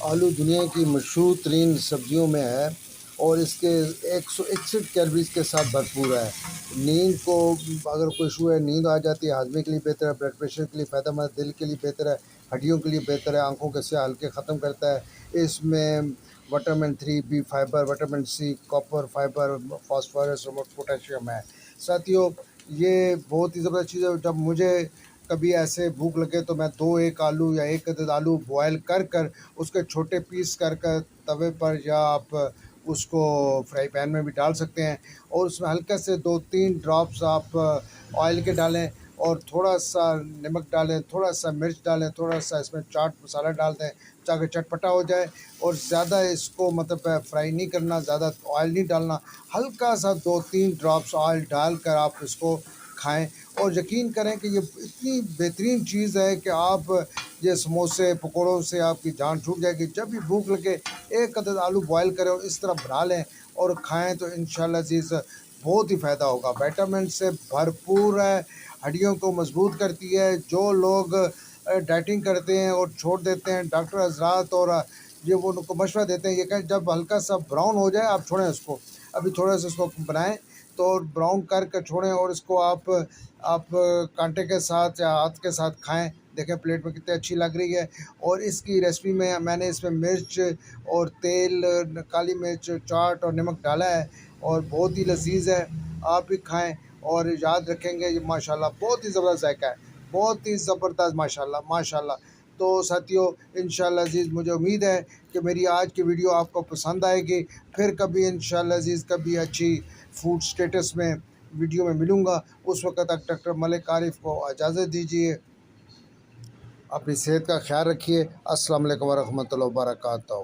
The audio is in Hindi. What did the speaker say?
आलू दुनिया की मशहूर तरीन सब्जियों में है और इसके 161 कैलोरीज के साथ भरपूर है। नींद को अगर कोई इशू है, नींद आ जाती है, हाजमे के लिए बेहतर है, ब्लड प्रेशर के लिए फ़ायदेमंद, दिल के लिए बेहतर है, हड्डियों के लिए बेहतर है, आंखों के स्याह हल्के ख़त्म करता है। इसमें vitamin 3, B fibre, vitamin C, copper, fibre, phosphorus और पोटेशियम है। साथियों, ये बहुत ही ज़बरदस्त चीज़ है। जब मुझे कभी ऐसे भूख लगे तो मैं 2-1 आलू या 1 अदद आलू बॉयल कर उसके छोटे पीस कर तवे पर, या आप उसको फ्राई पैन में भी डाल सकते हैं और उसमें हल्के से 2-3 ड्रॉप्स आप ऑयल के डालें और थोड़ा-सा नमक डालें, थोड़ा-सा मिर्च डालें, थोड़ा-सा इसमें चाट मसाला डाल दें ताकि चटपटा हो जाए। और ज़्यादा इसको मतलब फ्राई नहीं करना, ज़्यादा ऑयल नहीं डालना, हल्का-सा 2-3 ड्रॉप्स ऑयल डालकर आप इसको खाएँ और यकीन करें कि ये इतनी बेहतरीन चीज़ है कि आप ये समोसे पकौड़ों से आपकी जान छूट जाएगी। जब भी भूख लगे 1 अदद आलू बॉयल करें और इस तरह बना लें और खाएँ तो इंशाल्लाह अज़ीज़ बहुत ही फ़ायदा होगा। विटामिन से भरपूर है, हड्डियों को मजबूत करती है। जो लोग डाइटिंग करते हैं और छोड़ देते हैं, डॉक्टर हज़रात और ये वो उनको मशवरा देते हैं, ये कहें जब हल्का सा ब्राउन हो जाए आप छोड़ें उसको। अभी थोड़ा सा इसको बनाएँ तो ब्राउन करके छोड़ें और इसको आप कांटे के साथ या हाथ के साथ खाएँ। देखें प्लेट में कितनी अच्छी लग रही है। और इसकी रेसिपी में मैंने इसमें मिर्च और तेल, काली मिर्च, चाट और नमक डाला है और बहुत ही लज़ीज़ है। आप भी खाएँ और याद रखेंगे ये माशाल्लाह बहुत ही ज़बरदस्त ज़ायका है, बहुत ही ज़बरदस्त माशाल्लाह, माशाल्लाह। तो साथियों, इंशाल्लाह अज़ीज़ मुझे उम्मीद है कि मेरी आज की वीडियो आपको पसंद आएगी। फिर कभी इंशाल्लाह अज़ीज़ कभी अच्छी फूड स्टेटस में वीडियो में मिलूँगा। उस वक़्त तक डॉक्टर मलिक आरिफ को इजाज़त दीजिए। अपनी सेहत का ख्याल रखिए। अस्सलाम वालेकुम व रहमतुल्लाहि व बरकातहू।